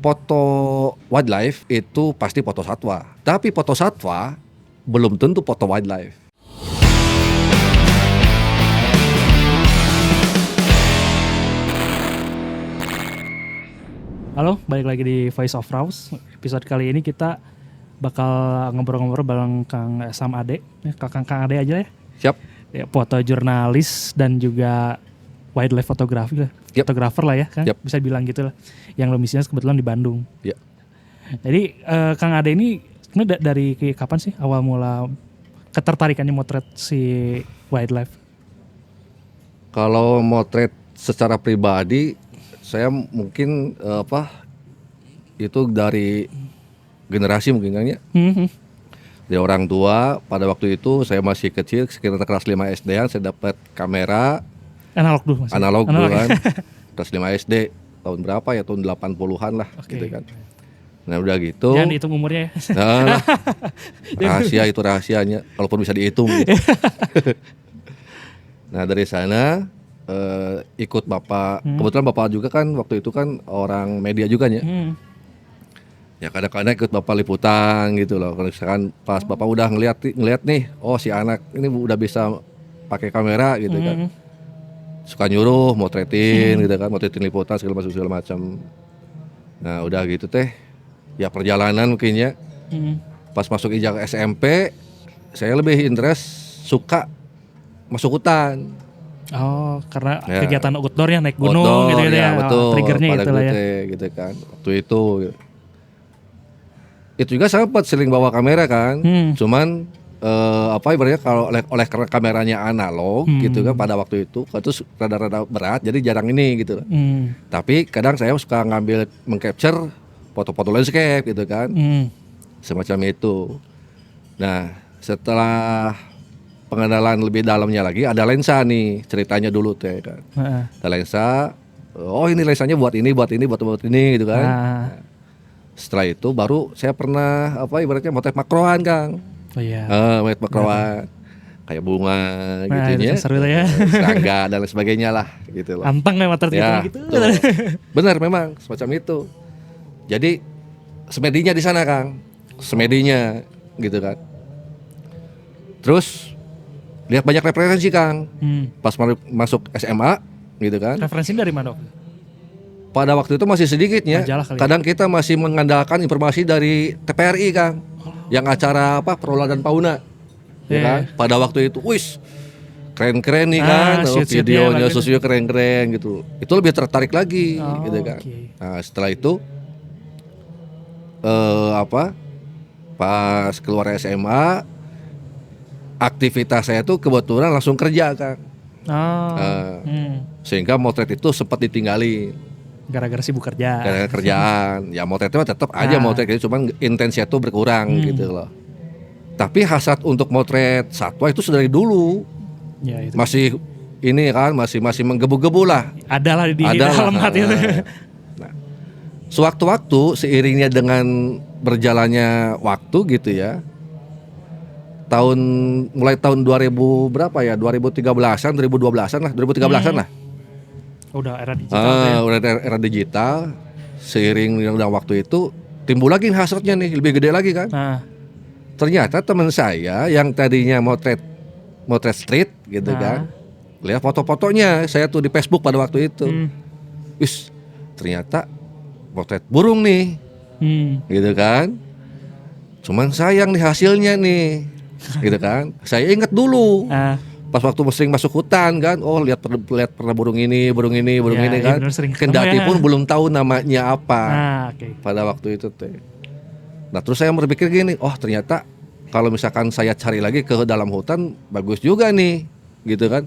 foto wildlife itu pasti foto satwa. Tapi foto satwa belum tentu foto wildlife. Halo, balik lagi di Voice of Raus. Episode kali ini kita bakal ngobrol-ngobrol bareng Kang Sam Ade. Kang Ade aja ya. Siap. Ya, foto jurnalis dan juga wildlife fotografi lah. Yep. Fotografer lah ya kan, Yep. bisa bilang gitu lah. Yang domisilinya kebetulan di Bandung. Ya. Jadi Kang Ade ini sebenarnya dari kapan sih awal mula ketertarikannya motret si wildlife? Kalau motret secara pribadi, saya mungkin itu dari generasi mungkin kan ya. Dari orang tua pada waktu itu saya masih kecil, sekitar kelas 5 SD-an saya dapat kamera Analog dulu masih. analog dulu kan. Kelas 5 SD tahun berapa ya, tahun 80-an lah. Oke. Gitu kan. Nah udah gitu. Jangan dihitung umurnya ya. Nah, rahasia itu rahasianya, kalaupun bisa dihitung gitu. Nah dari sana ikut bapak, kebetulan bapak juga kan waktu itu kan orang media juga ya. Ya kadang-kadang ikut bapak liputan gitu loh. Kalau misalkan pas bapak udah ngeliat nih, oh si anak ini udah bisa pakai kamera gitu kan. Suka nyuruh motretin gitu kan, motretin liputan segala macam. Nah udah gitu teh, ya perjalanan mungkin ya. Pas masuk ijazah SMP, saya lebih interest suka masuk hutan. Oh, karena Ya. kegiatan outdoornya naik gunung Outdoor, gitu-gitu ya. betul, Triggernya pada gitu lah ya. gitu kan. Waktu itu juga sempat sering bawa kamera kan. Cuman ibaratnya kalau oleh karena kameranya analog gitu kan pada waktu itu rada-rada berat, jadi jarang ini gitu. Tapi kadang saya suka mengcapture foto-foto landscape gitu kan. Semacam itu. Nah, setelah pengenalan lebih dalamnya lagi, ada lensa nih ceritanya dulu teh kan. Ada lensa, oh ini lensanya buat ini gitu kan. Nah, setelah itu baru saya pernah ibaratnya motret makroan Kang. Oh iya. Motret makroan, kayak bunga gitu itu ya, seru ya. serangga dan lain sebagainya lah gitu loh. Anteng ya motret Ya, gitu. betul. Benar memang semacam itu. Jadi semedinya di sana Kang, semedinya gitu kan. Terus lihat banyak referensi Kang. Pas masuk SMA gitu kan. Referensi dari mana? Pada waktu itu masih sedikitnya. Majalah kali ya? Kadang kita masih mengandalkan informasi dari TPRI Kang. Yang acara Prola dan Pauna. Ya kan? Pada waktu itu, wis keren-keren nih kan, videonya sosial keren-keren gitu. Itu lebih tertarik lagi gitu kan. Okay. Nah, setelah itu pas keluar SMA, aktivitas saya tuh kebetulan langsung kerja Kang. Sehingga motret itu sempat ditinggalin Gara-gara sibuk kerja. karena kerjaan. Ya motretnya tetap aja motret gitu, cuman intensitas itu berkurang gitu loh. Tapi hasrat untuk motret satwa itu sudah dari dulu. Ya, itu. Masih ini kan, masih menggebu-gebu lah. Adalah di dalam hati itu. Nah, sewaktu-waktu seiringnya dengan berjalannya waktu gitu ya. Mulai tahun 2000 berapa ya? 2013-an, 2012-an lah, 2013-an lah. Udah era digital. Udah era digital. Seiring dengan waktu itu timbul lagi hasratnya nih, lebih gede lagi kan. Ternyata teman saya yang tadinya motret street gitu kan. Lihat foto-fotonya saya tuh di Facebook pada waktu itu. Wis, ternyata motret burung nih. Gitu kan. Cuman sayang nih hasilnya nih. Gitu kan. Saya ingat dulu. Pas waktu sering masuk hutan kan, oh lihat pernah burung ini kan. Kendati pun belum tahu namanya apa. Pada waktu itu teh. Nah, terus saya berpikir gini, oh ternyata kalau misalkan saya cari lagi ke dalam hutan bagus juga nih, gitu kan.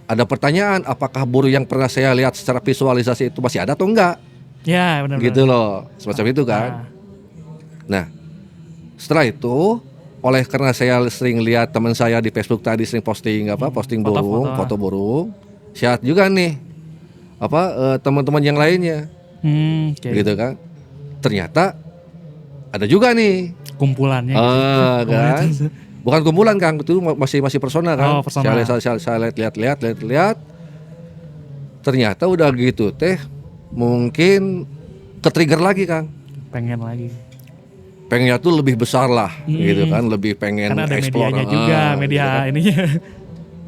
Ada pertanyaan, apakah burung yang pernah saya lihat secara visualisasi itu masih ada atau enggak? Ya, benar. Gitu loh, semacam itu kan. Nah, setelah itu karena saya sering lihat teman saya di Facebook tadi sering posting burung, foto burung, sihat juga nih teman-teman yang lainnya, gitu kan. Ternyata ada juga nih kumpulannya, kan. Bukan kumpulan Kang, itu masih personal kan. Personal. Saya lihat, ternyata udah gitu teh, mungkin ke-trigger lagi Kang. Pengennya tuh lebih besar lah gitu kan, lebih pengen karena ada explore. medianya juga, media gitu kan. ininya.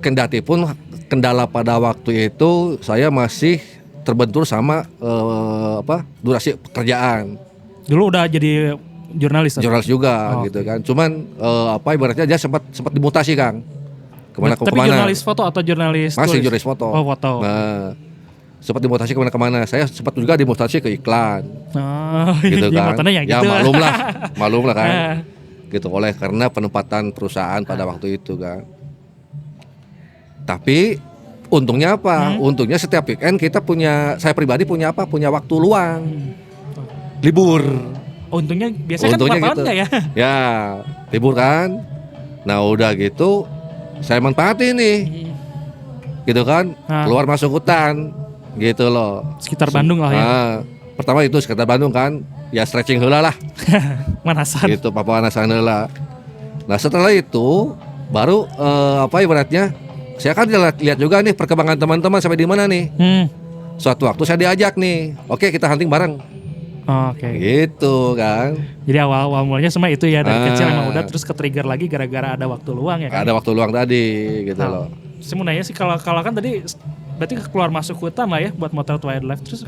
Kendati pun kendala pada waktu itu saya masih terbentur sama durasi pekerjaan. Dulu udah jadi jurnalis juga gitu kan. Cuman ibaratnya dia sempat dimutasi Kang. Kemana. Jurnalis foto atau jurnalis masih tulis? jurnalis foto. Oh, foto. Nah, sempat dimutasi kemana. Saya sempat juga dimutasi ke iklan. Gitu kan. Ya maklum lah kan. Gitu oleh karena penempatan perusahaan pada waktu itu kan. Tapi untungnya apa? Untungnya setiap weekend saya pribadi punya waktu luang. Libur. Untungnya biasanya kan gitu. Ya. Ya, libur kan. Nah, udah gitu saya manfaatin nih. Gitu kan, keluar masuk hutan. Gitu loh. Sekitar Bandung lah ya. Pertama itu sekitar Bandung kan, ya stretching heula lah. Manasan. Gitu, panasan heula. Nah, setelah itu baru ibaratnya saya kan lihat juga nih perkembangan teman-teman sampai di mana nih. Suatu waktu saya diajak nih, oke kita hunting bareng. Oke. Gitu kan. Jadi awal mulanya semua itu ya dari kecil emang udah, terus ke-trigger lagi gara-gara ada waktu luang ya kan. Ada waktu luang tadi gitu loh. Saya mau nanya sih kalau kan tadi berarti keluar masuk hutan lah ya buat motret wildlife, terus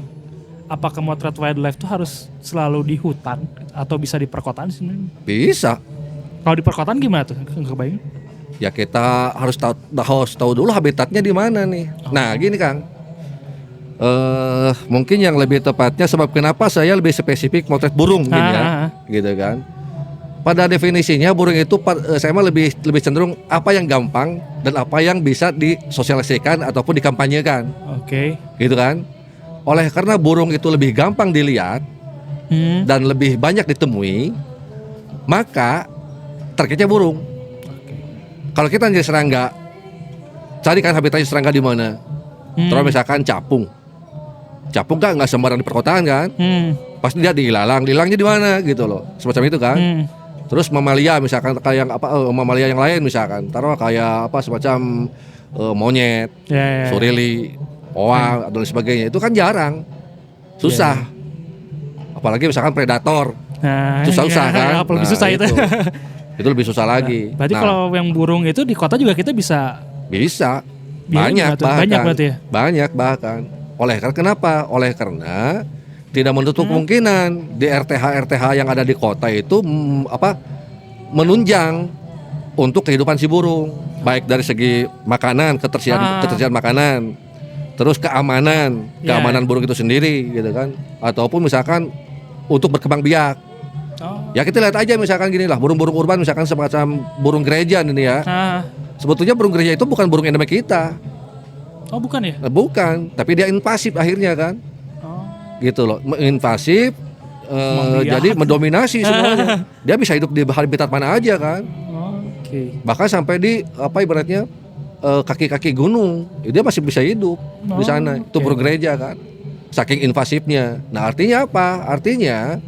apakah motret wildlife tuh harus selalu di hutan atau bisa di perkotaan sih? Bisa. Kalau di perkotaan gimana tuh? Enggak kebayang. Ya kita harus tahu dulu habitatnya di mana nih. Nah, gini Kang. Mungkin yang lebih tepatnya sebab kenapa saya lebih spesifik motret burung gini ya. Gitu kan. Pada definisinya burung itu saya mah lebih cenderung apa yang gampang dan apa yang bisa disosialisasikan ataupun dikampanyekan. Oke. Gitu kan. Oleh karena burung itu lebih gampang dilihat dan lebih banyak ditemui, maka targetnya burung. Kalau kita jadi serangga, cari kan habitatnya serangga di mana. Terus misalkan capung kan nggak sembarang di perkotaan kan. Pasti dia dililangnya di mana gitu loh, semacam itu kan. Terus mamalia misalkan kayak mamalia yang lain misalkan, taruh kayak semacam monyet, surili, oang dan sebagainya, itu kan jarang, susah. Apalagi misalkan predator, susah kan. Lebih susah itu. Itu lebih susah lagi. Berarti kalau yang burung itu di kota juga kita bisa. Banyak bahkan. Oleh karena tidak menutup kemungkinan di RTH yang ada di kota itu menunjang untuk kehidupan si burung, baik dari segi makanan, ketersediaan makanan, terus keamanan burung itu sendiri gitu kan, ataupun misalkan untuk berkembang biak. Ya kita lihat aja misalkan gini lah, burung-burung urban misalkan semacam burung gereja ini ya. Sebetulnya burung gereja itu bukan burung endemik kita. Oh bukan ya? Bukan, tapi dia invasif akhirnya kan. Gitu loh, invasif, jadi mendominasi semuanya. Dia bisa hidup di habitat mana aja kan. Bahkan sampai di ibaratnya kaki-kaki gunung, dia masih bisa hidup di sana. Itu burung gereja kan, saking invasifnya. Nah artinya apa? Artinya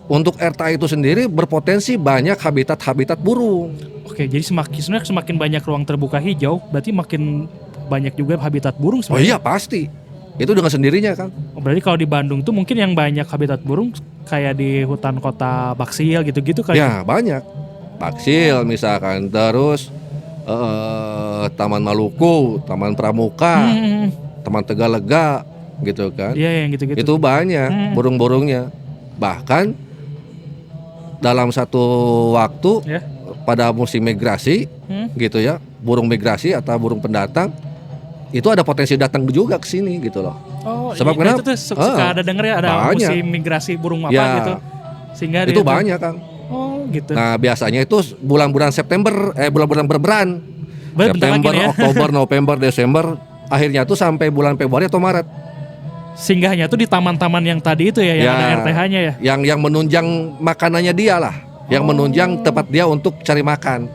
untuk RTA itu sendiri berpotensi banyak habitat burung. Oke, jadi semakin banyak ruang terbuka hijau, berarti makin banyak juga habitat burung sebenarnya. Oh iya pasti. Itu dengan sendirinya Kang. Berarti kalau di Bandung tuh mungkin yang banyak habitat burung kayak di hutan kota Baksil gitu-gitu kali. Ya banyak. Baksil misalkan, terus Taman Maluku, Taman Pramuka, Taman Tegalega gitu kan. Iya yang gitu-gitu. Itu banyak burung-burungnya. Bahkan dalam satu waktu pada musim migrasi gitu ya, burung migrasi atau burung pendatang itu ada potensi datang juga ke sini gitu loh. Oh, sebab iya, kenapa? Itu tuh suka ada denger ya, ada banyak. musim migrasi burung apa gitu. Sehingga itu banyak Kang. Oh gitu. Nah biasanya itu bulan-bulan September, bulan-bulan berberan. September, ya. Oktober, November, Desember, akhirnya tuh sampai bulan Februari atau Maret. Singgahnya tuh di taman-taman yang tadi itu ya, yang ada RTH-nya ya. Yang menunjang makanannya dia lah, yang menunjang tempat dia untuk cari makan.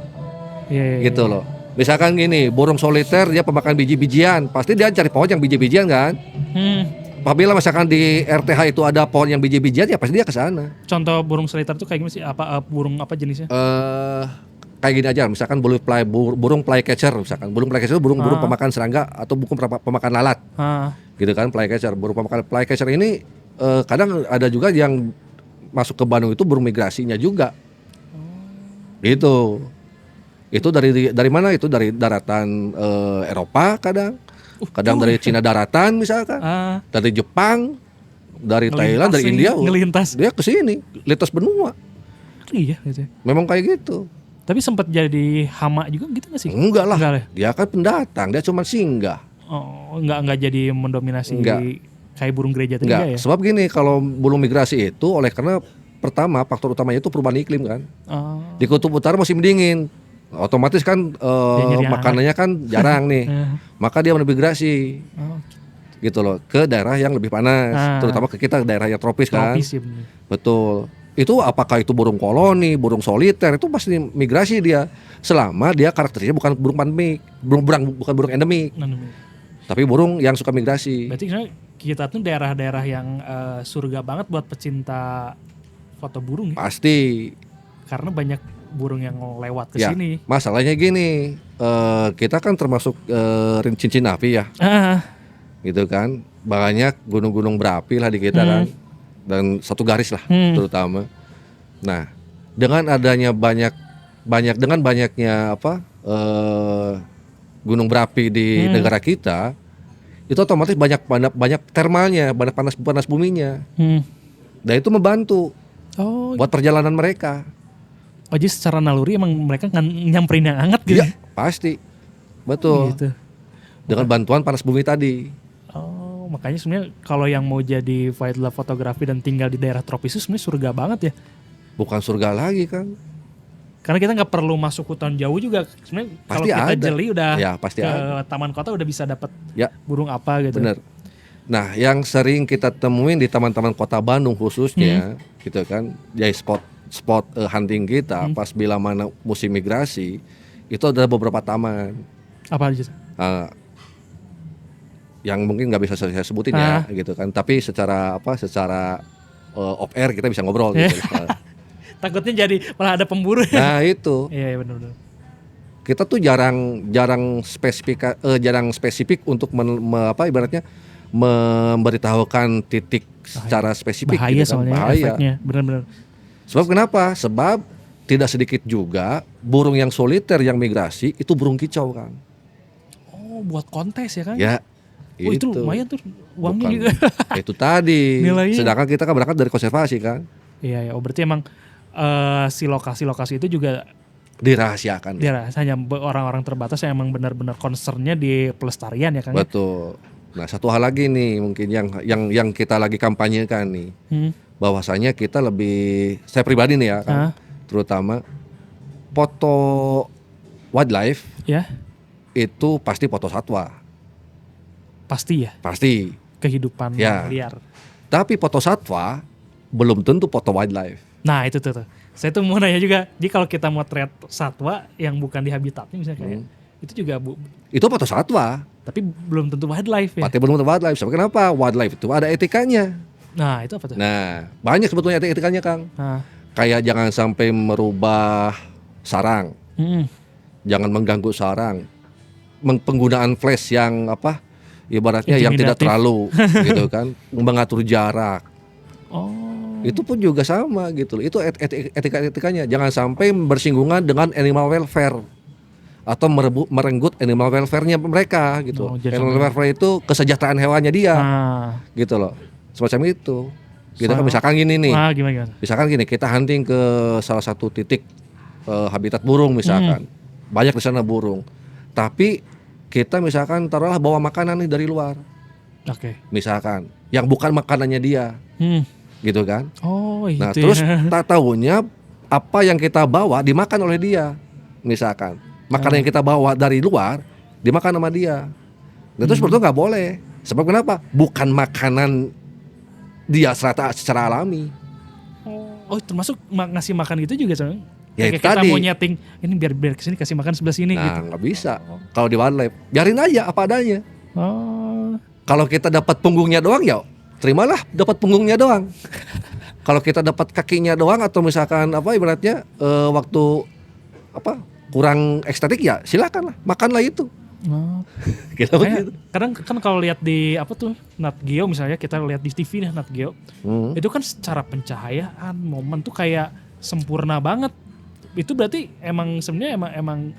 Gitu loh. Misalkan gini, burung soliter dia pemakan biji-bijian, pasti dia cari pohon yang biji-bijian kan. Apabila misalkan di RTH itu ada pohon yang biji-bijian, ya pasti dia ke sana. Contoh burung soliter itu kayak gimana sih? Burung apa jenisnya? Kayak gini aja, misalkan burung flycatcher, misalkan burung flycatcher itu burung pemakan serangga atau burung pemakan lalat. Gitu kan, flycatcher. Burung pemakan flycatcher ini kadang ada juga yang masuk ke Bandung itu burung migrasinya juga. Itu dari mana? Itu dari daratan Eropa kadang dari Cina daratan misalkan, dari Jepang, dari Thailand, dari India, ngelintas. Dia ke sini, lintas benua. Iya gitu. Memang kayak gitu. Tapi sempat jadi hama juga gitu nggak sih? Enggak lah. Ya? Dia kan pendatang, dia cuma singgah. Oh, enggak jadi mendominasi kayak burung gereja tadi ya? Sebab gini, kalau burung migrasi itu karena pertama faktor utamanya itu perubahan iklim kan. Di kutub utara musim dingin, otomatis kan makanannya kan jarang nih, maka dia migrasi gitu loh ke daerah yang lebih panas, terutama ke kita daerah yang tropis kan. Ya, betul. Itu apakah itu burung koloni, burung soliter, itu pasti migrasi dia, selama dia karakternya bukan burung pandemik, bukan burung endemik, tapi burung yang suka migrasi. Berarti kita tuh daerah-daerah yang surga banget buat pecinta foto burung ya? Pasti. Karena banyak burung yang lewat ke sini. Masalahnya gini, kita kan termasuk cincin api ya, gitu kan. Banyak gunung-gunung berapi lah di kita kan, dan satu garis lah terutama. Nah, dengan adanya dengan banyaknya gunung berapi di negara kita, itu otomatis banyak termalnya, banyak panas buminya, dan itu membantu buat perjalanan mereka. Jadi secara naluri emang mereka nyamperin yang hangat gitu? Iya, pasti. Betul. Gitu. Dengan bantuan panas bumi tadi. Oh, makanya sebenarnya kalau yang mau jadi wildlife fotografi dan tinggal di daerah tropis itu sebenarnya surga banget ya? Bukan surga lagi kan. Karena kita nggak perlu masuk hutan jauh juga. Sebenarnya kalau kita jeli udah ke taman kota udah bisa dapat burung apa gitu. Bener. Nah, yang sering kita temuin di taman-taman kota Bandung khususnya, gitu kan, jadi spot hunting kita pas bila mana musim migrasi, itu ada beberapa taman. Apa aja? Yang mungkin nggak bisa saya sebutin ya, gitu kan. Tapi secara off air kita bisa ngobrol. Gitu. Takutnya jadi malah ada pemburu. Nah itu. Iya benar-benar. Kita tuh jarang spesifik untuk ibaratnya memberitahukan titik secara spesifik. Bahaya gitu kan. Soalnya efeknya, benar-benar. Sebab kenapa? Sebab tidak sedikit juga burung yang soliter yang migrasi itu burung kicau kan. Oh, buat kontes ya kan? Ya. Itu lumayan tuh uangnya juga. Itu tadi. Nilainya. Sedangkan kita kan berangkat dari konservasi kan. Iya, berarti emang si lokasi-lokasi itu juga dirahasiakan. Hanya orang-orang terbatas yang emang benar-benar concernnya di pelestarian ya kan? Betul. Nah, satu hal lagi nih mungkin yang kita lagi kampanyekan nih. Bahwasanya kita saya pribadi nih ya kan, terutama foto wildlife itu pasti foto satwa. Pasti ya? Pasti. Kehidupan liar. Tapi foto satwa belum tentu foto wildlife. Nah itu tuh. Saya tuh mau nanya juga, jadi kalau kita motret satwa yang bukan di habitatnya misalnya kayak itu juga itu foto satwa. Tapi belum tentu wildlife ya? Pasti belum tentu wildlife. Sebab kenapa? Wildlife itu ada etikanya. Nah itu apa tuh? Nah banyak sebetulnya etikanya Kang. Kayak jangan sampai merubah sarang, jangan mengganggu sarang, penggunaan flash yang ibaratnya yang tidak terlalu gitu kan, mengatur jarak. Itu pun juga sama gitu. Itu etikanya. Jangan sampai bersinggungan dengan animal welfare atau merenggut animal welfare-nya mereka gitu. Animal welfare itu kesejahteraan hewannya dia. Gitu loh. Semacam itu. Kita kan misalkan gini nih. Gimana? Misalkan gini, kita hunting ke salah satu titik habitat burung misalkan. Banyak di sana burung. Tapi kita misalkan taruhlah bawa makanan nih dari luar. Misalkan yang bukan makanannya dia. Gitu kan. Nah terus tak tahunya apa yang kita bawa dimakan oleh dia. Misalkan makanan yang kita bawa dari luar dimakan sama dia. Nah, terus seperti itu nggak boleh. Sebab kenapa? Bukan makanan dia secara alami. Termasuk ngasih makan gitu juga soalnya. Ya kayak kita mau nyeting ini biar kesini kasih makan sebelah sini gitu. Nah nggak bisa. Kalau di wildlife biarin aja apa adanya. Kalau kita dapat punggungnya doang ya terimalah dapat punggungnya doang. Kalau kita dapat kakinya doang atau misalkan ibaratnya waktu kurang estetik ya silakan lah makanlah itu. Gitu begitu. Kadang kan kalau lihat di apa tuh Nat Geo misalnya, kita lihat di TV nih Nat Geo, itu kan secara pencahayaan momen tuh kayak sempurna banget. Itu berarti emang sebenarnya emang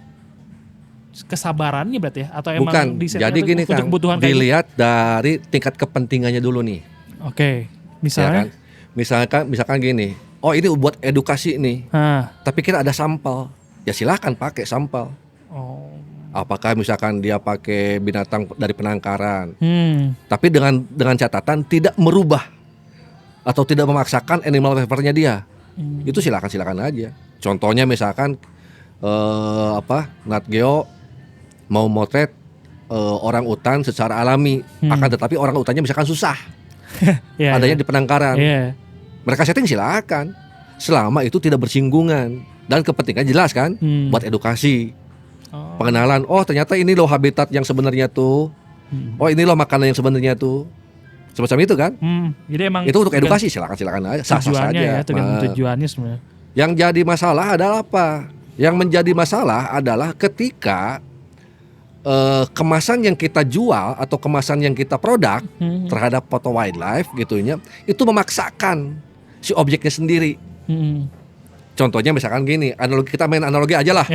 kesabarannya berarti ya, atau emang bukan. Jadi gini kan, dilihat dari tingkat kepentingannya dulu nih. Oke. Misalnya, ya kan? misalkan gini, oh ini buat edukasi nih, tapi kita ada sampel, ya silahkan pakai sampel. Apakah misalkan dia pakai binatang dari penangkaran, tapi dengan catatan tidak merubah atau tidak memaksakan animal welfare-nya dia, itu silakan aja. Contohnya misalkan Nat Geo mau motret orang utan secara alami, akan tetapi orang utannya misalkan susah, adanya di penangkaran, mereka setting silakan, selama itu tidak bersinggungan dan kepentingan jelas kan, buat edukasi. Pengenalan, oh ternyata ini loh habitat yang sebenarnya tuh, oh ini loh makanan yang sebenarnya tuh, semacam itu kan. Jadi emang itu untuk edukasi, silakan aja, sah-sah saja. Ya, tergantung tujuannya sebenarnya. Yang jadi masalah adalah apa? Yang menjadi masalah adalah ketika kemasan yang kita jual atau kemasan yang kita produk terhadap foto wildlife gitunya, itu memaksakan si objeknya sendiri. Contohnya misalkan gini, kita main analogi aja lah.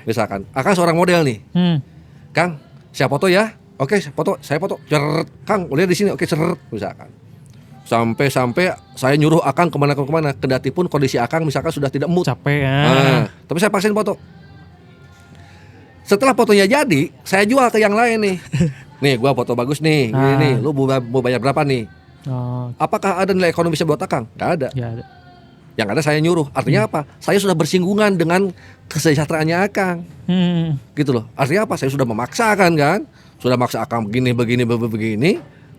Misalkan, Akang seorang model nih, Kang, saya foto ya, oke, saya foto, ceret, Kang, lihat di sini, oke, ceret, misalkan. Sampai saya nyuruh Akang kemana, kendati pun kondisi Akang misalkan sudah tidak mood, capek ya. Tapi saya paksain foto. Setelah fotonya jadi, saya jual ke yang lain nih. Nih, gua foto bagus nih, gini nih, lu mau bayar berapa nih? Apakah ada nilai ekonomisnya buat Akang? Gak ada. Yang ada saya nyuruh, artinya apa? Saya sudah bersinggungan dengan kesejahteraannya Akang, gitu loh. Artinya apa? Saya sudah memaksakan kan, sudah maksa Akang begini.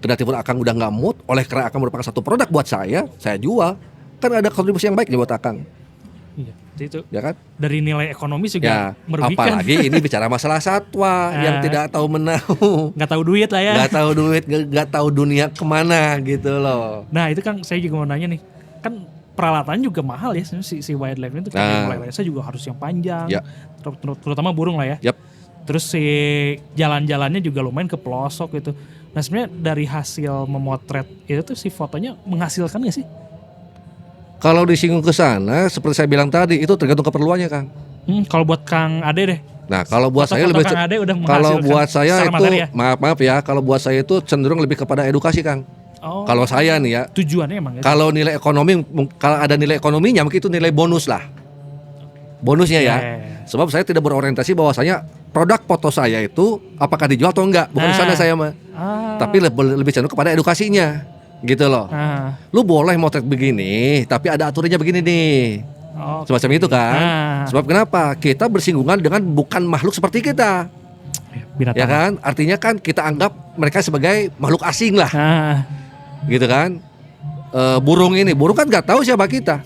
Kendati pun Akang udah nggak mood, oleh karena Akang merupakan satu produk buat saya jual, kan ada kontribusi yang baik buat Akang. Iya, itu. Ya kan? Dari nilai ekonomis juga merugikan. Apalagi ini bicara masalah satwa yang tidak tahu menahu, nggak tahu duit lah ya. Nggak tahu dunia kemana gitu loh. Nah itu kan saya juga mau nanya nih, kan peralatan juga mahal ya si wildlife itu, mulai lesnya juga harus yang panjang, terutama burung lah ya. Terus si jalan-jalannya juga lumayan ke pelosok gitu. Nah sebenarnya dari hasil memotret itu tuh si fotonya menghasilkan nggak sih? Kalau disinggung ke sana, seperti saya bilang tadi, itu tergantung keperluannya, Kang. Kalau buat Kang Ade deh. Nah kalau buat saya lebih, kalau buat saya itu ya? maaf ya, kalau buat saya itu cenderung lebih kepada edukasi, Kang. Kalau saya nih ya, tujuannya emang ya? Kalau nilai ekonomi, kalau ada nilai ekonominya mungkin itu nilai bonus lah, bonusnya ya. Sebab saya tidak berorientasi bahwasanya produk foto saya itu apakah dijual atau enggak, bukan sana saya mah. Tapi lebih cenderung kepada edukasinya, gitu loh. Lu boleh motret begini, tapi ada aturannya begini nih, semacam itu kan. Sebab kenapa? Kita bersinggungan dengan bukan makhluk seperti kita, binatang. Ya kan? Artinya kan kita anggap mereka sebagai makhluk asing lah. Gitu kan. Burung kan nggak tahu siapa kita.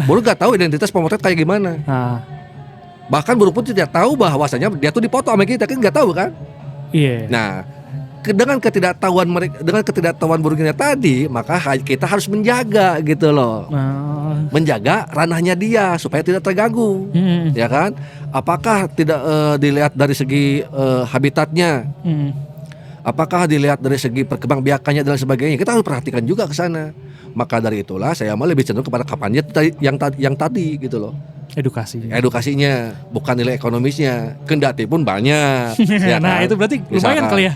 Burung nggak tahu identitas pemotret kayak gimana. Bahkan burung pun tidak tahu bahwasanya dia tuh dipoto sama kita, kan nggak tahu kan. Nah, dengan ketidaktahuan burungnya tadi, maka kita harus menjaga gitu loh. Menjaga ranahnya dia supaya tidak terganggu. Ya kan? Apakah tidak dilihat dari segi habitatnya? Apakah dilihat dari segi perkembangbiakannya dan sebagainya? Kita harus perhatikan juga ke sana. Maka dari itulah saya malah lebih cenderung kepada kapannya yang tadi gitu loh. Edukasinya, bukan nilai ekonomisnya. Kendati pun banyak. Ya nah kan? Itu berarti lumayan kali ya.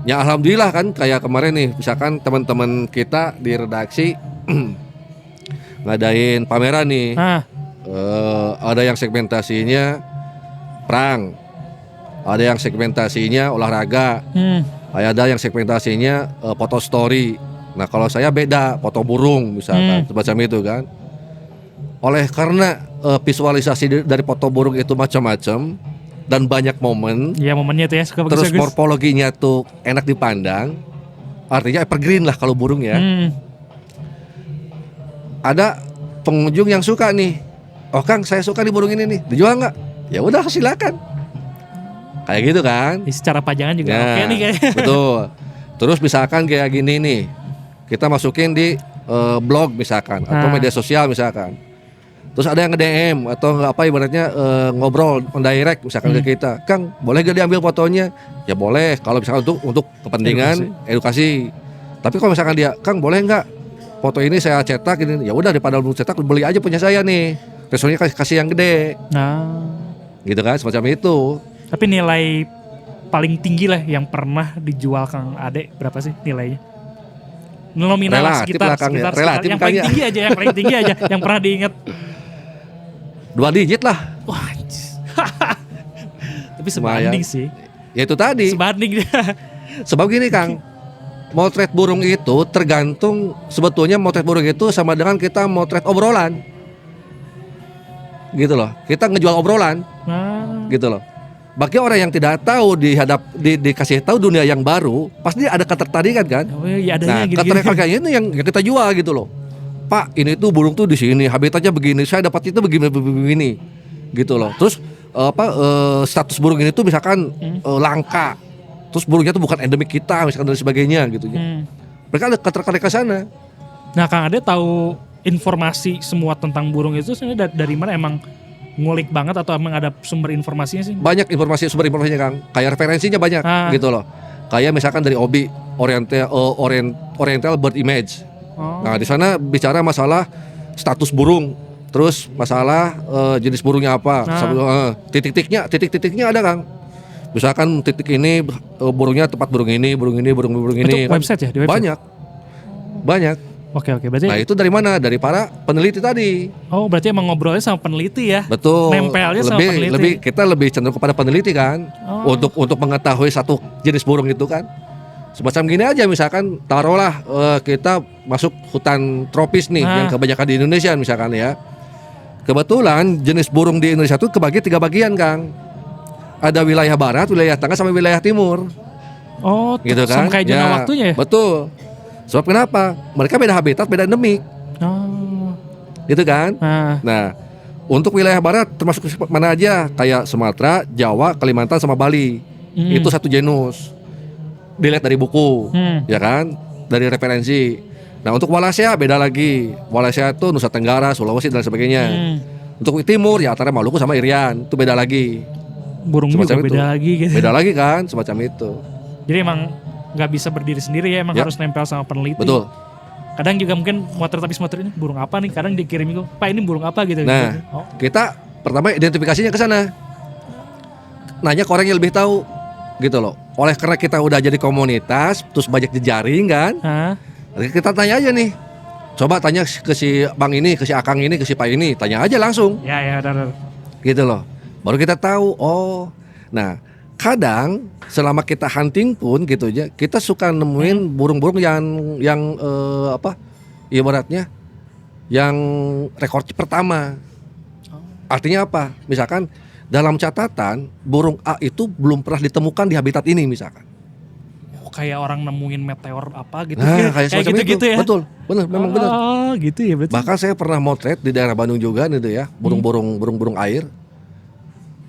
Ya alhamdulillah kan, kayak kemarin nih, misalkan teman-teman kita di redaksi ngadain pameran nih. Ada yang segmentasinya perang, ada yang segmentasinya olahraga, ada yang segmentasinya foto story. Nah kalau saya beda, foto burung misalkan, semacam itu kan. Oleh karena visualisasi dari foto burung itu macam-macam dan banyak momen, ya momennya itu ya, terus morfologinya tuh enak dipandang, artinya evergreen lah kalau burung ya. Ada pengunjung yang suka nih, oh Kang saya suka nih burung ini nih, dijual nggak? Ya udah silakan. Kayak gitu kan. Secara pajangan juga oke nih kayaknya. Betul. Terus misalkan kayak gini nih, kita masukin di blog misalkan atau media sosial misalkan. Terus ada yang nge-DM atau apa ibaratnya ngobrol on direct misalkan ke kita, Kang boleh gak diambil fotonya? Ya boleh kalau misalkan untuk kepentingan edukasi. Tapi kalau misalkan dia, Kang boleh nggak foto ini saya cetak ini? Ya udah daripada lu cetak beli aja punya saya nih. Resolusinya kasih yang gede. Gitu kan semacam itu. Tapi nilai paling tinggi lah yang pernah dijual Kang Ade berapa sih nilainya? Nominal sekitar relatif yang paling tinggi aja, yang paling tinggi aja yang pernah diingat. 2 digit lah. Wah, tapi sebanding sih. Ya itu tadi. Sebanding dia. Sebab gini Kang, motret burung itu tergantung sebetulnya motret burung itu sama dengan kita motret obrolan. Gitu loh. Kita ngejual obrolan. Gitu loh. Bagi orang yang tidak tahu dikasih tahu dunia yang baru, pasti ada ketertarikan kan? Oh, iya, adanya ketertarikan ini yang kita jual gitu loh. Pak, ini tuh burung tuh di sini, habitatnya begini, saya dapat itu begini, gitu loh. Terus status burung ini tuh misalkan langka, terus burungnya tuh bukan endemik kita, misalkan dan sebagainya gitu ya. Mereka ada ketertarikan ke sana. Nah, Kang Ade tahu informasi semua tentang burung itu sebenarnya dari mana, emang ngulik banget atau emang ada sumber informasinya sih? Banyak sumber informasinya Kang, kayak referensinya banyak gitu loh. Kayak misalkan dari OBI, Oriental Bird Image. Nah di sana bicara masalah status burung, terus masalah jenis burungnya apa, titik-titiknya ada Kang. Misalkan titik ini burungnya tempat burung ini. Itu website ya? Di website? Banyak. Oke, berarti. Nah itu dari mana? Dari para peneliti tadi. Oh, berarti emang ngobrolnya sama peneliti ya? Betul. Nempelnya sama peneliti. Kita lebih cenderung kepada peneliti kan, untuk mengetahui satu jenis burung itu kan. Semacam gini aja, misalkan taruhlah kita masuk hutan tropis nih yang kebanyakan di Indonesia misalkan ya. Kebetulan jenis burung di Indonesia itu kebagi 3 bagian Kang. Ada wilayah barat, wilayah tengah, sama wilayah timur. Oh, gitu kan? Sama kayak zona waktunya ya? Betul. Sebab kenapa? Mereka beda habitat, beda endemik. Gitu kan? Nah, untuk wilayah barat termasuk mana aja? Kayak Sumatera, Jawa, Kalimantan sama Bali. Itu satu genus. Dilihat dari buku, ya kan? Dari referensi. Nah, untuk Wallacea beda lagi. Wallacea itu Nusa Tenggara, Sulawesi dan sebagainya. Untuk timur ya antara Maluku sama Irian, itu beda lagi. Burung juga beda lagi gitu. Beda lagi kan, semacam itu. Jadi emang nggak bisa berdiri sendiri ya, emang harus nempel sama peneliti. Betul. Kadang juga mungkin motret ini burung apa nih, kadang dikirim itu, Pak ini burung apa gitu. Nah, kita pertama identifikasinya ke sana. Nanya ke orang yang lebih tahu, gitu loh. Oleh karena kita udah jadi komunitas, terus banyak jejaring kan. Kita tanya aja nih. Coba tanya ke si Bang ini, ke si Akang ini, ke si Pak ini, tanya aja langsung. Ya, benar. Gitu loh. Baru kita tahu, oh. Nah, kadang selama kita hunting pun gitu aja, kita suka nemuin burung-burung yang ibaratnya yang rekor pertama. Artinya apa? Misalkan dalam catatan burung A itu belum pernah ditemukan di habitat ini misalkan. Kayak orang nemuin meteor apa gitu. Nah, kayak gitu ya. Betul, benar, memang benar. Gitu ya berarti. Bahkan saya pernah motret di daerah Bandung juga gitu ya, burung-burung air.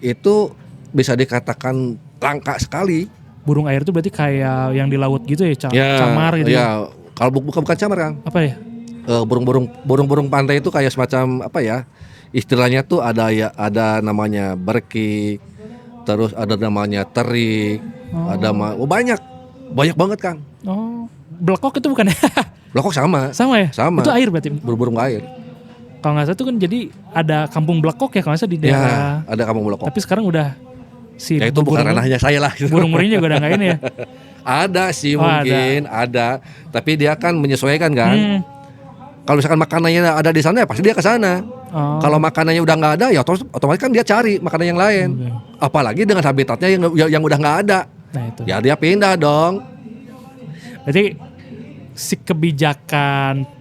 Itu bisa dikatakan langka sekali. Burung air itu berarti kayak yang di laut gitu ya, camar gitu. Ya, kalau bukan camar Kang. Apa ya? Burung-burung pantai itu kayak semacam apa ya? Istilahnya tuh ada namanya berkik, terus ada namanya terik, banyak banget Kang. Oh, blekok itu bukan ya? Blekok sama. Sama ya? Sama. Itu air berarti. Burung air. Kalau nggak salah itu kan jadi ada kampung blekok ya kalau nggak salah di daerah. Ya, ada kampung blekok. Tapi sekarang udah ya itu bukan ranahnya saya lah. Burung-burungnya juga udah nggak ini ya. Ada sih mungkin ada. Tapi dia kan menyesuaikan kan. Kalau misalkan makanannya ada di sana ya pasti dia ke sana. Kalau makanannya udah nggak ada ya otomatis kan dia cari makanan yang lain. Apalagi dengan habitatnya yang udah nggak ada. Nah, itu. Ya dia pindah dong. Jadi si kebijakan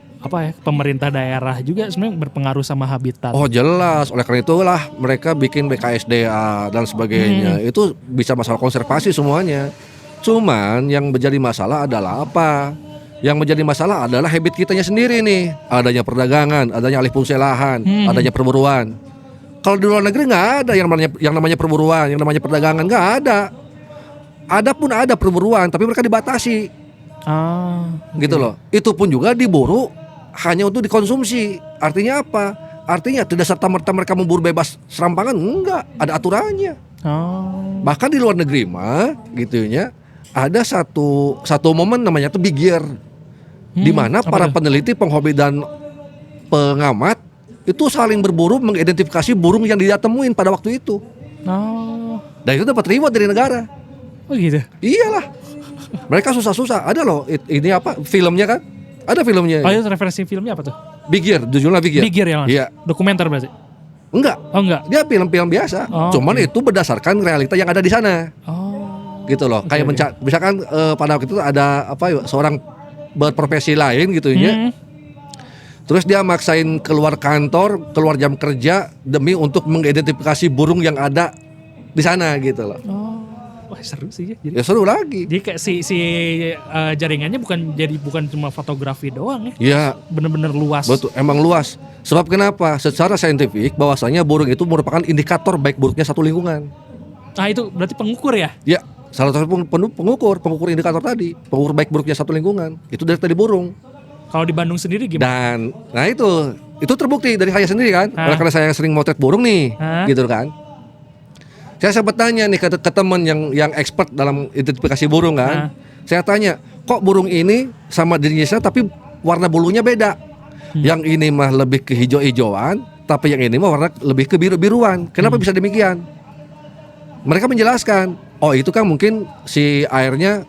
pemerintah daerah juga sebenarnya berpengaruh sama habitat. Oh jelas, oleh karena itulah mereka bikin BKSDA dan sebagainya. Itu bisa masalah konservasi semuanya. Cuman yang menjadi masalah adalah apa? Yang menjadi masalah adalah habit kitanya sendiri nih. Adanya perdagangan, adanya alih fungsi lahan, adanya perburuan. Kalau di luar negeri nggak ada yang namanya perburuan, yang namanya perdagangan nggak ada. Ada pun ada perburuan, tapi mereka dibatasi. Gitu loh. Itu pun juga diburu hanya untuk dikonsumsi. Artinya apa? artinya tidak serta-merta mereka memburu bebas serampangan, enggak, ada aturannya. Bahkan di luar negeri mah gitunya ada satu momen namanya tuh big year. Di mana para peneliti, penghobi dan pengamat itu saling berburu mengidentifikasi burung yang dia temuin pada waktu itu. Dan itu dapat reward dari negara. Oh gitu. Iyalah. Mereka susah-susah. Ada loh ini apa filmnya kan? Ada filmnya. Oh itu referensi filmnya apa tuh? Big Year, judulnya Big Year. Big Year ya Mas? Iya. Dokumenter berarti? Enggak. Oh enggak. Dia film-film biasa. Cuman itu berdasarkan realita yang ada di sana. Gitu loh. Kayak misalkan pada waktu itu ada seorang berprofesi lain gitu ya. Terus dia maksain keluar kantor, keluar jam kerja demi untuk mengidentifikasi burung yang ada di sana gitu loh. Wah seru sih ya. Ya seru lagi. Jadi kayak si jaringannya bukan cuma fotografi doang ya. Iya. Bener-bener luas. Betul, emang luas. Sebab kenapa? Secara saintifik bahwasanya burung itu merupakan indikator baik buruknya satu lingkungan. Nah itu berarti pengukur ya? Ya, salah satu pengukur indikator tadi, pengukur baik buruknya satu lingkungan. Itu dari tadi burung. Kalau di Bandung sendiri gimana? Dan nah itu terbukti dari saya sendiri kan. Oleh karena saya sering motret burung nih, gitu kan. Saya sempat tanya nih ke teman yang expert dalam identifikasi burung kan. Saya tanya, kok burung ini sama jenisnya tapi warna bulunya beda? Yang ini mah lebih ke hijau-hijauan, tapi yang ini mah warna lebih ke biru-biruan. Kenapa bisa demikian? Mereka menjelaskan, oh itu kan mungkin si airnya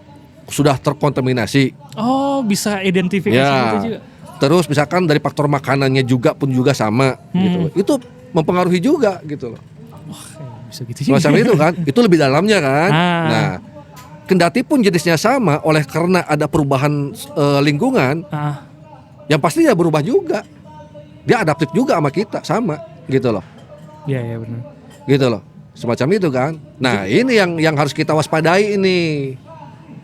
sudah terkontaminasi. Oh bisa identifikasi gitu juga. Terus misalkan dari faktor makanannya juga sama gitu loh. Itu mempengaruhi juga gitu loh. Bisa gitu juga. Macam itu kan, itu lebih dalamnya kan. Nah, kendati pun jenisnya sama, oleh karena ada perubahan lingkungan, yang pasti dia berubah juga. Dia adaptif juga sama kita, sama gitu loh. Iya benar. Gitu loh, semacam itu kan. Nah ini yang harus kita waspadai ini.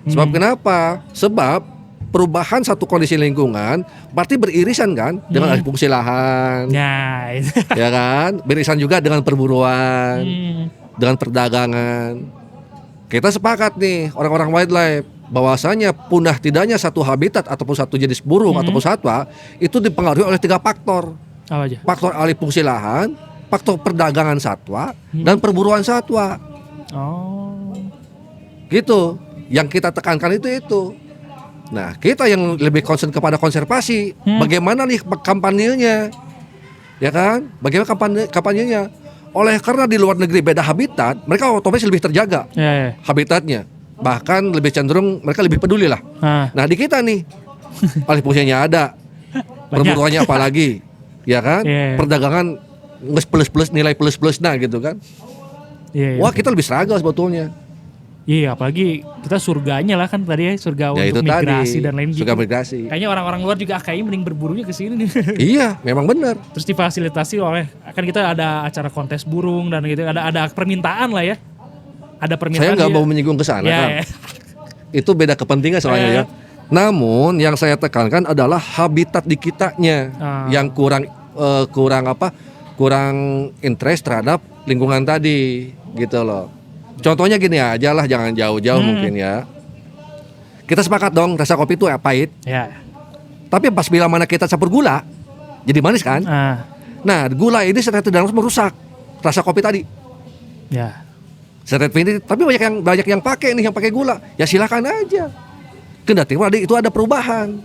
Sebab kenapa? Sebab perubahan satu kondisi lingkungan berarti beririsan kan dengan alih fungsi lahan. Nah, itu. Ya kan? Beririsan juga dengan perburuan, dengan perdagangan. Kita sepakat nih orang-orang wildlife bahwasanya punah tidaknya satu habitat ataupun satu jenis burung ataupun satwa itu dipengaruhi oleh 3 faktor. Apa aja? Faktor alih fungsi lahan, faktor perdagangan satwa, dan perburuan satwa. Gitu. Yang kita tekankan itu. Nah, kita yang lebih concern kepada konservasi, bagaimana nih kampanyenya, ya kan? Bagaimana kampanyenya? Oleh karena di luar negeri beda habitat, mereka otomatis lebih terjaga habitatnya. Bahkan lebih cenderung mereka lebih peduli lah. Nah di kita nih, alih fungsinya ada, perburuannya apalagi, ya kan? Perdagangan plus nilai plus nah gitu kan? Wah kita lebih seragam sebetulnya. Iya, apalagi kita surganya lah kan tadi ya, surga ya, untuk migrasi dan lain gitu. Surga migrasi. Kayaknya orang-orang luar juga kayaknya mending berburunya ke sini nih. Iya, memang benar. Terus difasilitasi oleh kan kita ada acara kontes burung dan gitu, ada permintaan lah ya. Ada permintaan. Saya nggak mau menyinggung ke sana kan. Ya. Itu beda kepentingan soalnya ya. Namun yang saya tekankan adalah habitat di kitanya yang kurang interest terhadap lingkungan tadi gitu loh. Contohnya gini aja lah, jangan jauh-jauh mungkin ya. Kita sepakat dong rasa kopi itu pahit. Ya. Tapi pas bila mana kita campur gula, jadi manis kan? Nah, gula ini setelah itu dalam merusak rasa kopi tadi. Ya. Setelah ini, tapi banyak yang pakai nih, yang pakai gula. Ya silakan aja. Kendati itu ada perubahan.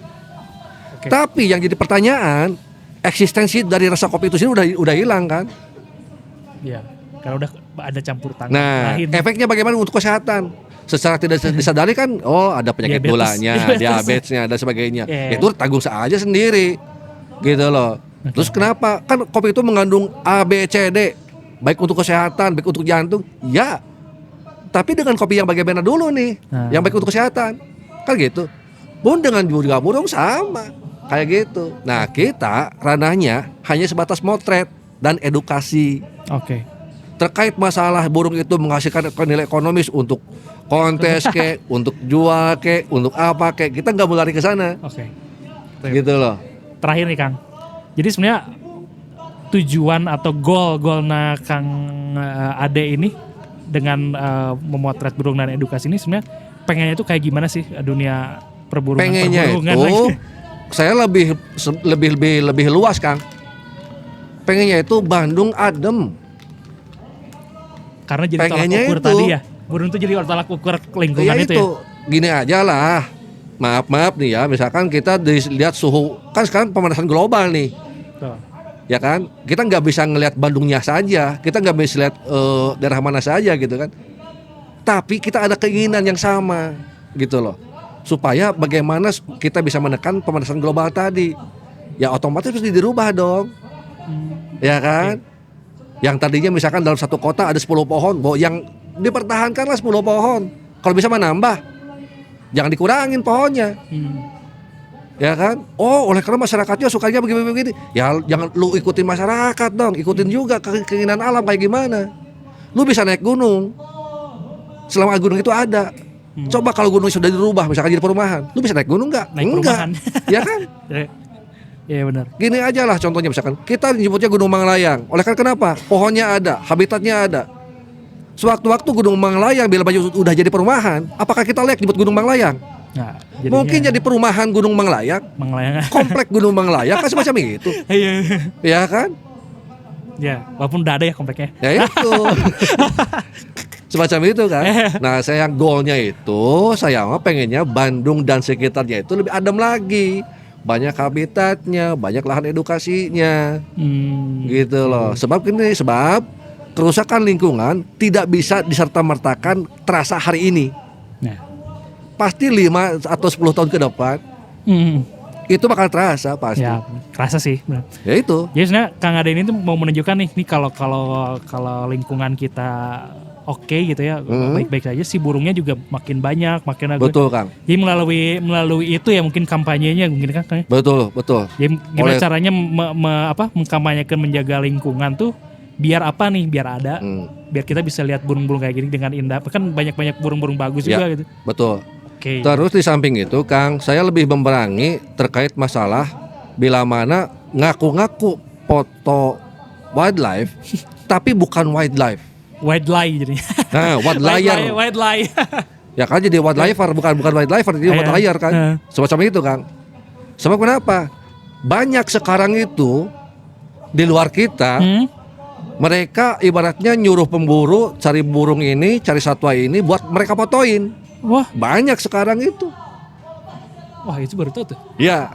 Tapi yang jadi pertanyaan, eksistensi dari rasa kopi itu sendiri udah hilang kan? Iya. Karena udah ada campur tangan. Nah, efeknya bagaimana untuk kesehatan? Secara tidak disadari kan, ada penyakit gulanya, diabetesnya dan sebagainya. Itu tanggung saja sendiri, gitu loh. Terus kenapa? Kan kopi itu mengandung A, B, C, D, baik untuk kesehatan, baik untuk jantung. Ya, tapi dengan kopi yang bagaimana dulu nih, yang baik untuk kesehatan, kan gitu. Pun dengan juga burung sama, kayak gitu. Nah, kita ranahnya hanya sebatas motret dan edukasi. Terkait masalah burung itu menghasilkan nilai ekonomis untuk kontes kek, untuk jual kek, untuk apa kek, kita nggak mau lari ke sana. Gitu loh. Terakhir nih Kang. Jadi sebenarnya tujuan atau goal Kang Ade ini dengan memotret burung dan edukasi ini sebenarnya pengennya itu kayak gimana sih dunia perburungan? Pengennya itu saya lebih luas Kang. pengennya itu Bandung adem. Karena jadi Pengennya tolak ukur itu. tadi ya. Burung itu jadi tolak ukur lingkungan Ya itu ya. gini aja lah. Maaf nih ya, misalkan kita lihat suhu, kan sekarang pemanasan global nih. Tuh. Ya kan, kita nggak bisa ngelihat Bandungnya saja, kita nggak bisa lihat daerah mana saja gitu kan. Tapi kita ada keinginan yang sama gitu loh, supaya bagaimana kita bisa menekan pemanasan global tadi. Ya otomatis pasti dirubah dong, ya kan. Yang tadinya misalkan dalam satu kota ada 10 pohon, yang dipertahankanlah 10 pohon. Kalau bisa menambah, jangan dikurangin pohonnya. Ya kan? Oh, oleh karena masyarakatnya sukanya begini-begini. Ya jangan lu ikutin masyarakat dong, ikutin juga keinginan alam kayak gimana. Lu bisa naik gunung selama gunung itu ada. Coba kalau gunung sudah dirubah misalkan jadi perumahan, lu bisa naik gunung nggak? Perumahan. Ya kan? Iya benar. Gini aja lah contohnya, misalkan kita nyebutnya Gunung Manglayang. Oleh karena kenapa? Pohonnya ada, habitatnya ada. Sewaktu-waktu Gunung Manglayang bila maju udah jadi perumahan, apakah kita layak nyebut Gunung Manglayang? Nah, Mungkin jadi perumahan Gunung Manglayang, komplek Gunung Manglayang kan semacam itu. Iya. Ya kan? Ya, walaupun udah ada ya kompleknya. Ya itu. Semacam itu kan. Nah, saya goalnya itu, saya mah pengennya Bandung dan sekitarnya itu lebih adem lagi. Banyak habitatnya, banyak lahan edukasinya. Gitu loh. Sebab kerusakan lingkungan tidak bisa diserta-mertakan terasa hari ini. Nah. Pasti 5 atau 10 tahun ke depan itu bakal terasa pasti. Ya, kerasa sih. Benar. Ya itu. Jadi sebenarnya Kang Ade ini tuh mau menunjukkan nih kalau lingkungan kita oke gitu ya, baik-baik saja, si burungnya juga makin banyak, makin bagus. Betul, Kang. Jadi melalui itu ya mungkin kampanyenya mungkin kan. Betul. Jadi gimana caranya mengkampanyekan menjaga lingkungan tuh biar apa nih? Biar ada. Biar kita bisa lihat burung-burung kayak gini dengan indah. Kan banyak-banyak burung-burung bagus juga gitu. Betul. Oke. Terus di samping itu, Kang, saya lebih memerangi terkait masalah bila mana ngaku-ngaku foto wildlife tapi bukan wildlife. Wildlife jadi. Nah, wildlife. Wildlife. Ya kan jadi wildlifer, bukan wildlifer, jadi wildlifer kan. Semacam itu, Kang. Sebab kenapa? Banyak sekarang itu di luar kita mereka ibaratnya nyuruh pemburu cari burung ini, cari satwa ini buat mereka fotoin. Wah, banyak sekarang itu. Wah, itu baru tahu tuh. Ya.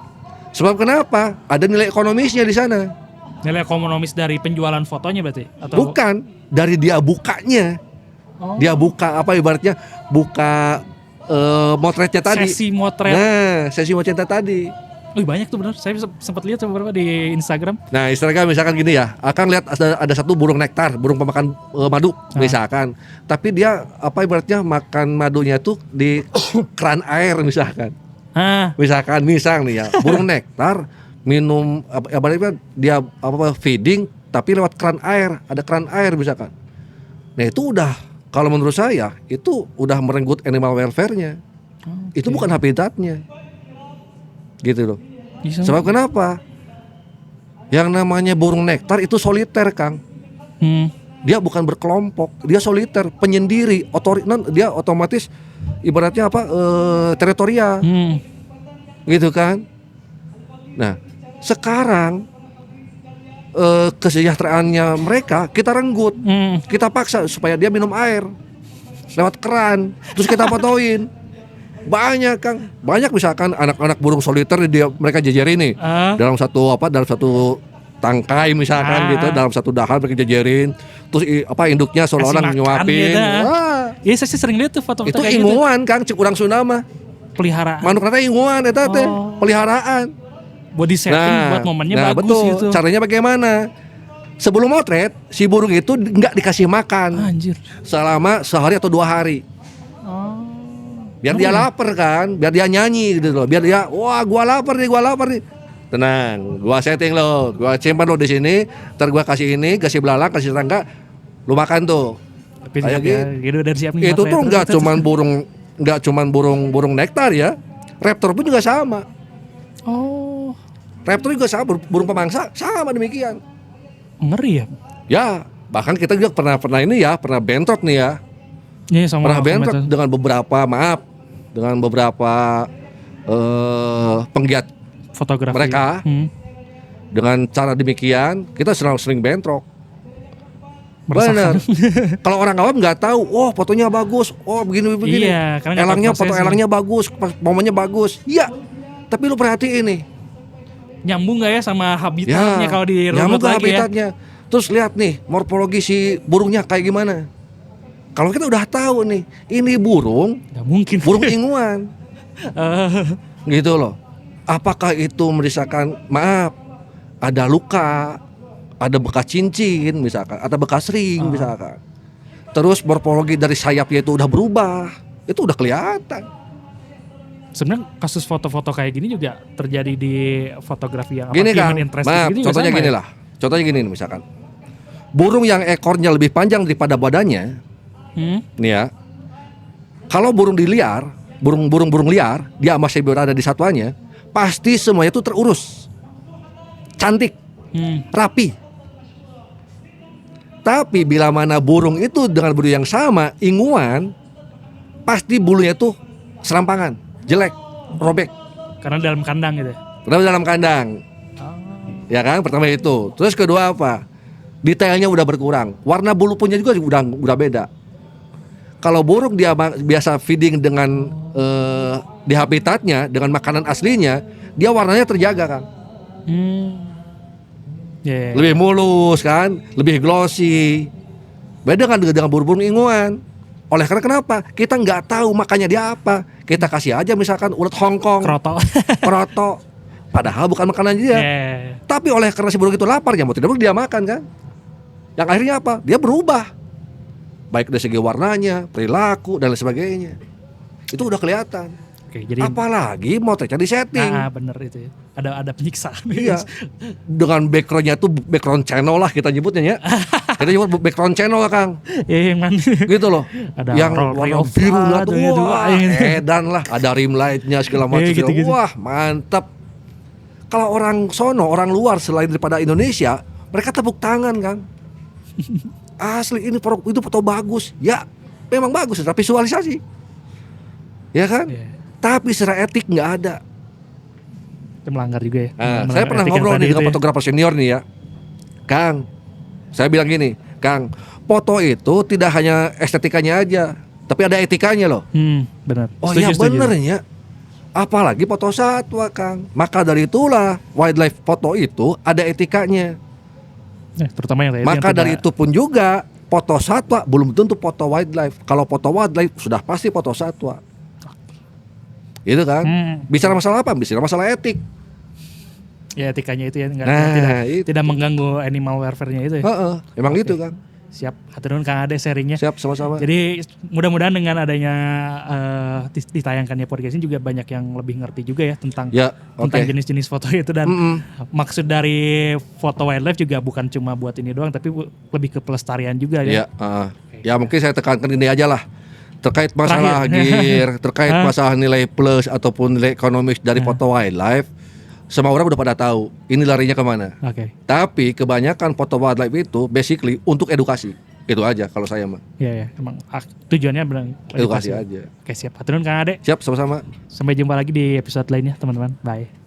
Sebab kenapa? Ada nilai ekonomisnya di sana. Nilai ekonomis dari penjualan fotonya berarti? Atau? Bukan, dari dia bukanya. Dia buka ibaratnya buka motretnya tadi. Sesi motret. Nah, sesi motretnya tadi. Banyak tuh benar. Saya sempat lihat beberapa di Instagram. Nah, Instagram misalkan gini ya, akan lihat ada satu burung nektar, burung pemakan madu misalkan. Tapi dia ibaratnya makan madunya tuh di keran air misalkan. Misalkan nih ya, burung nektar minum ibaratnya dia feeding tapi lewat keran air, ada keran air misalkan. Nah, itu udah kalau menurut saya itu udah merenggut animal welfare-nya. Itu bukan habitatnya. Gitu loh. Sebab kenapa? Yang namanya burung nektar itu soliter, Kang. Dia bukan berkelompok, dia soliter, penyendiri, dia otomatis ibaratnya teritorial. Gitu kan? Nah, sekarang kesejahteraannya mereka kita renggut. Kita paksa supaya dia minum air lewat keran, terus kita fotoin. Banyak, Kang, misalkan anak-anak burung soliter mereka jejerin nih dalam satu tangkai misalkan gitu, dalam satu dahan mereka jejerin, terus induknya seolah-olah nyuapin. Iya, saya sering lihat tuh foto-foto itu kayak inguan gitu. Kang, cek urang Sunda mah peliharaan. Manuk nata inguan eta teh, peliharaan. Body setting buat momennya bagus betul. gitu. Caranya bagaimana? Sebelum motret, si burung itu nggak dikasih makan. Anjir. Selama sehari atau 2 hari. Biar dia lapar kan, biar dia nyanyi gitu loh, biar dia gua lapar nih. Tenang, gua setting lo, gua simpan lo di sini, ntar gua kasih ini, kasih belalang, kasih serangga, lu makan tuh. Kayak gitu udah siap nih. Itu tuh nggak cuman burung nektar ya, raptor pun juga sama. Raptor juga sama, burung pemangsa sama demikian. Ngeri ya? Ya, bahkan kita juga pernah bentrok nih ya. Iya, sama bentrok dengan beberapa penggiat fotografi mereka. Dengan cara demikian kita sering bentrok. Benar. Kalau orang awam nggak tahu, oh fotonya bagus, oh begini. Iya, elangnya foto elangnya bagus, momennya bagus. Iya. Tapi lu perhatiin nih. Nyambung nggak ya sama habitatnya kalau di nyambung lagi habitatnya. Terus lihat nih morfologi si burungnya kayak gimana. Kalau kita udah tahu nih, ini burung, nggak mungkin. Burung inguan. Gitu loh. Apakah itu misalkan ada luka, ada bekas cincin misalkan, ada bekas ring misalkan. Terus morfologi dari sayapnya itu udah berubah, itu udah kelihatan. Sebenarnya kasus foto-foto kayak gini juga terjadi di fotografi yang gini kan, contohnya gini lah. Contohnya gini misalkan. Burung yang ekornya lebih panjang daripada badannya. Nih ya. Kalau burung liar, dia masih berada di satuannya, pasti semuanya itu terurus. Cantik. Rapi. Tapi bila mana burung itu dengan burung yang sama, inguan, pasti bulunya tuh serampangan, jelek, robek. Karena dalam kandang gitu. Karena dalam kandang. Ya kan, pertama itu. Terus kedua apa? Detailnya udah berkurang. Warna bulu punya juga udah beda. Kalau burung dia biasa feeding dengan di habitatnya dengan makanan aslinya, dia warnanya terjaga kan. Lebih mulus kan, lebih glossy. Beda kan dengan burung inguan. Oleh karena kenapa? Kita nggak tahu makannya dia apa. Kita kasih aja misalkan ulet Hongkong, kroto. Padahal bukan makanan dia. Tapi oleh karena si burung itu lapar, ya mau tidak dia makan kan. Yang akhirnya apa? Dia berubah. Baik dari segi warnanya, perilaku dan lain sebagainya. Itu udah kelihatan. Oke, jadi apalagi motretnya di setting. Bener itu ya. Ada penyiksaan. Iya. Dengan backgroundnya tuh background channel lah kita nyebutnya ya. Kita nyebut background channel Kang. Yang mana? Gitu loh. Ada yang warna biru tuh wah, edan lah. Ada rim lightnya segala macam. Gitu. Wah mantap. Kalau orang sono, orang luar selain daripada Indonesia, mereka tepuk tangan Kang. Asli itu foto bagus. Ya memang bagus secara visualisasi. Ya kan? Tapi secara etik nggak ada. Itu melanggar juga ya. Saya pernah ngobrol nih dengan fotografer senior nih ya. Kang, saya bilang gini, Kang, foto itu tidak hanya estetikanya aja, tapi ada etikanya loh. Benar. Oh iya bener ya. Apalagi foto satwa Kang. Maka dari itulah wildlife foto itu ada etikanya. Terutama yang maka dari itu pun juga foto satwa belum tentu foto wildlife. Kalau foto wildlife sudah pasti foto satwa. Gitu kan? Bicara masalah apa? Bicara masalah etik. Ya etikanya itu ya tidak mengganggu animal welfare-nya itu ya. Emang gitu kan. Siap, hatur nuhun Kang Ade sharingnya. Siap, sama-sama. Jadi mudah-mudahan dengan adanya ditayangkannya podcast ini juga banyak yang lebih ngerti juga ya tentang jenis-jenis foto itu dan maksud dari foto wildlife juga bukan cuma buat ini doang tapi lebih ke pelestarian juga ya. Ya mungkin saya tekankan ini aja lah. Terkait masalah gear, terkait masalah nilai plus ataupun nilai ekonomis dari foto wildlife, semua orang udah pada tahu ini larinya kemana. Tapi kebanyakan foto wildlife itu basically untuk edukasi. Itu aja kalau saya mah. Iya, emang tujuannya benar edukasi aja. Oke, siap. Hatur nuhun Kang Ade. Siap, sama-sama. Sampai jumpa lagi di episode lainnya, teman-teman. Bye.